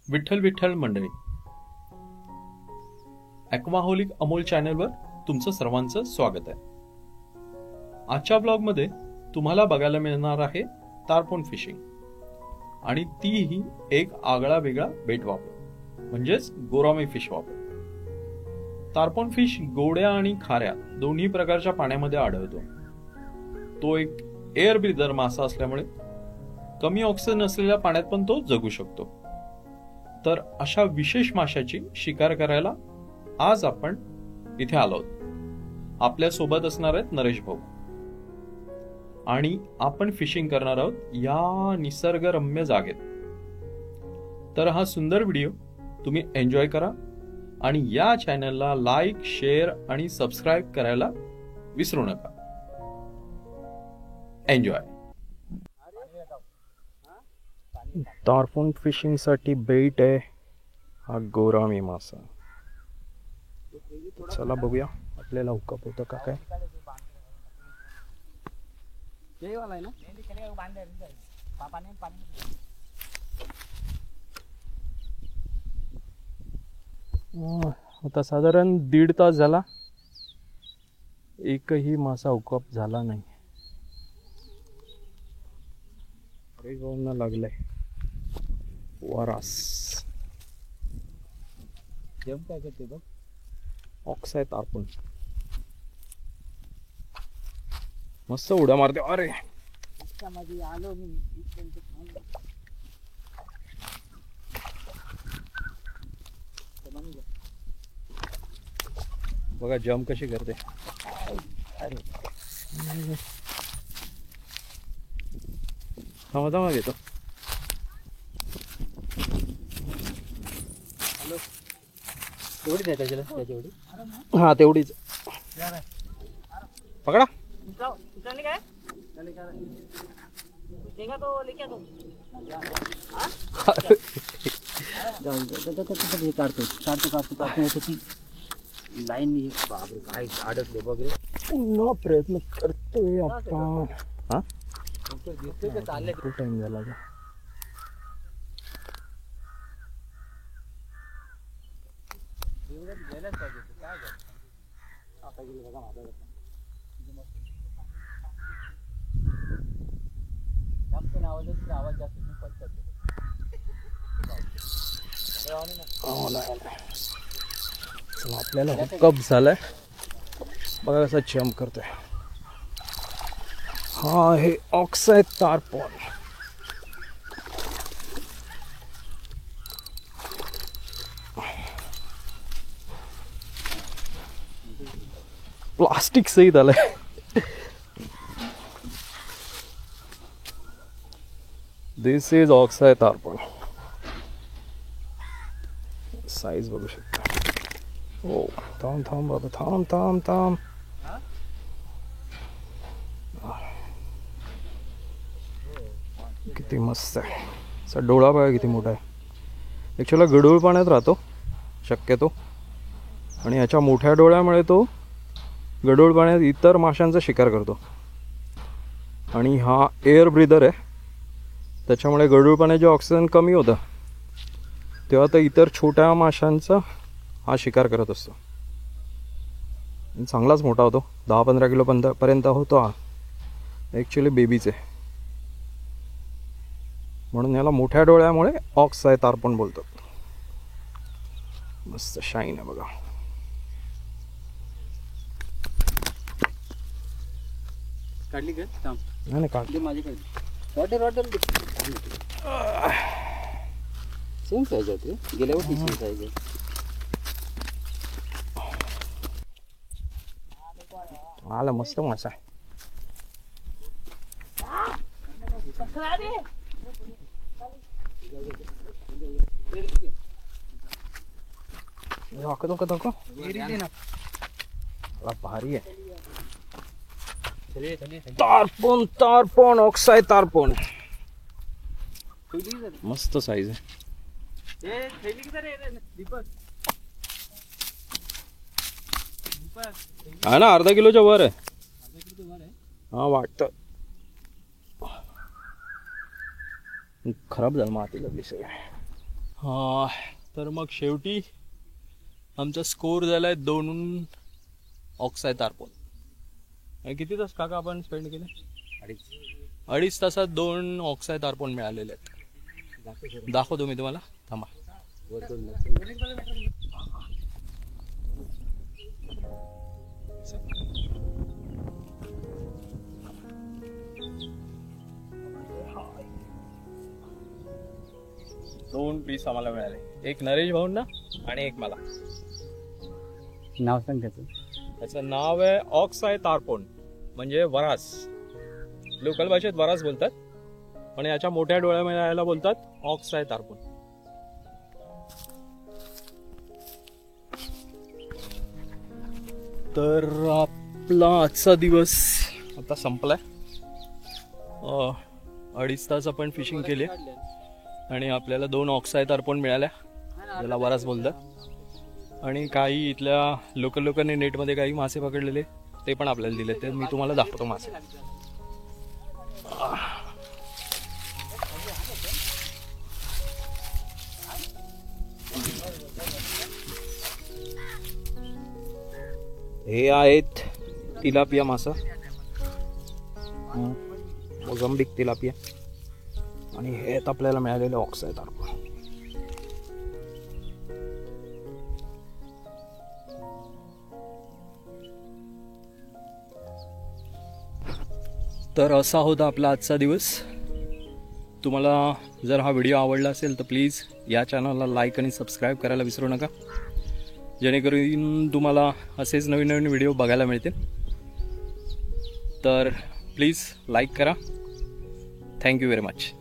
विठ्ठल विठ्ठल मंडळी, ॲक्वाहोलिक अमोल चॅनलवर तुमचं सर्वांचं स्वागत आहे. आजच्या ब्लॉगमध्ये तुम्हाला बघायला मिळणार आहे तारपोन फिशिंग, आणि तीही एक आगळा वेगळा बेट वापर म्हणजेच गोरामी फिश वापर. तारपोन फिश गोड्या आणि खाऱ्या दोन्ही प्रकारच्या पाण्यामध्ये आढळतो. तो एक एअर ब्रीदर मासा असल्यामुळे कमी ऑक्सिजन असलेल्या पाण्यात पण तो जगू शकतो. तर अशा विशेष माशाची शिकार करायला आज आपण इथे आलो आहोत. आपल्या सोबत असणार आहेत नरेश भाऊ, आणि आपण फिशिंग करणार आहोत या निसर्गरम्य जागेत. तर हा सुंदर व्हिडिओ तुम्ही एन्जॉय करा आणि या चॅनलला लाईक, शेअर आणि सबस्क्राईब करायला विसरू नका. एन्जॉय. तारपोन फिशिंग साठी बेट आहे हा गोरामी मासा. चला बघूया आपल्याला हुकअप होतं का काय. आता साधारण 1.5 तास झाला, एकही मासा हुकअप झाला नाही. अरे गावना लागलाय वारास. जेम काय करते बघ, ऑक्साय तारपोन मस्त उड्या मारते. अरे आलो मी. बघा जम्प कशी करते. अरे थांबा थांबा घेतो. तेवढीच आहे त्याच्याला, त्याच्यावढी. हा तेवढीच. पकडा. लाईन बापरे काय अडकले वगैरे. पुन्हा प्रयत्न करतोय आपण. हा खूप टाइम झाला का. आपल्याला हुकअप झालाय. बघा कसा जम्प करतोय. हा हे ऑक्साय तारपोन. प्लास्टिक सहित आलंय. दिस इज ऑक्साय तारपोन. साईज बघू शकता. हो थांब थांब बाबा, थांब थांब थांब. किती मस्त आहे. असा डोळा बघा किती मोठा आहे. ॲक्च्युअली गढूळ पाण्यात राहतो शक्यतो, आणि ह्याच्या मोठ्या डोळ्यामुळे तो गढूळ पाण्यात इतर माशांचा शिकार करतो. आणि हा एअर ब्रीदर आहे, त्याच्यामुळे गढूळ पाण्यात जे ऑक्सिजन कमी होतं तेव्हा तर इतर छोट्या माशांचा हा शिकार करत असतो. चांगलाच मोठा होतो, 10-15 किलो पर्यंत होतो हा. ॲक्च्युली बेबीच आहे, म्हणून याला मोठ्या डोळ्यामुळे ऑक्साय तारपोन बोलतात. मस्त शाईन आहे बघा. काढली का? नाही काढली माझ्याकडे. सेम साईज होती गेल्यावर. सेम साईज आहे. आला मस्त मासा आहे. दाखव भारी आहे. तारपोन तारपोन ऑक्साय तारपोन मस्त साईज आहे. हा ना, अर्धा किलोच्या वर आहे. हा वाटतं. खराब झालं, माती लागली सगळं. हा, तर मग शेवटी आमचा स्कोर झालाय 2 ऑक्साय तारपोन. किती तास काका आपण स्पेंड केले? 2.5 तासात 2 ऑक्साय तारपोन मिळालेले आहेत. दाखवतो मी तुम्हाला, थांबा. दोन पीस आम्हाला मिळाले, एक नरेश भाऊंना आणि एक मला. नाव सांग त्याचं. त्याचं नाव आहे ऑक्साय तारपोन, म्हणजे वरास. लोकल भाषेत वरास बोलतात, पण याच्या मोठ्या डोळ्यामध्ये यायला बोलतात ऑक्साय तारपोन. तर आपला आजचा दिवस आता संपलाय. 2.5 तास आपण फिशिंग केली आणि आपल्याला 2 ऑक्साय तारपोन मिळाल्या, ज्याला वरास बोलतात. आणि काही इथल्या लोकल लोकांनी नेटमध्ये काही मासे पकडलेले ते पण आपल्याला दिले, ते मी तुम्हाला दाखवतो मासे. हे आहेत तिलापिया मासा, मोझांबिक तिलापिया, आणि हे आहेत आपल्याला मिळालेले ऑक्साय तारपोन. तर असा होता आपला आजचा दिवस. तुम्हाला जर हा व्हिडिओ आवडला असेल तर प्लीज या चॅनलला लाईक आणि सबस्क्राईब करायला विसरू नका, जेणेकरून तुम्हाला असेच नवीन नवीन व्हिडिओ बघायला मिळतील. तर प्लीज लाईक करा. Thank you very much.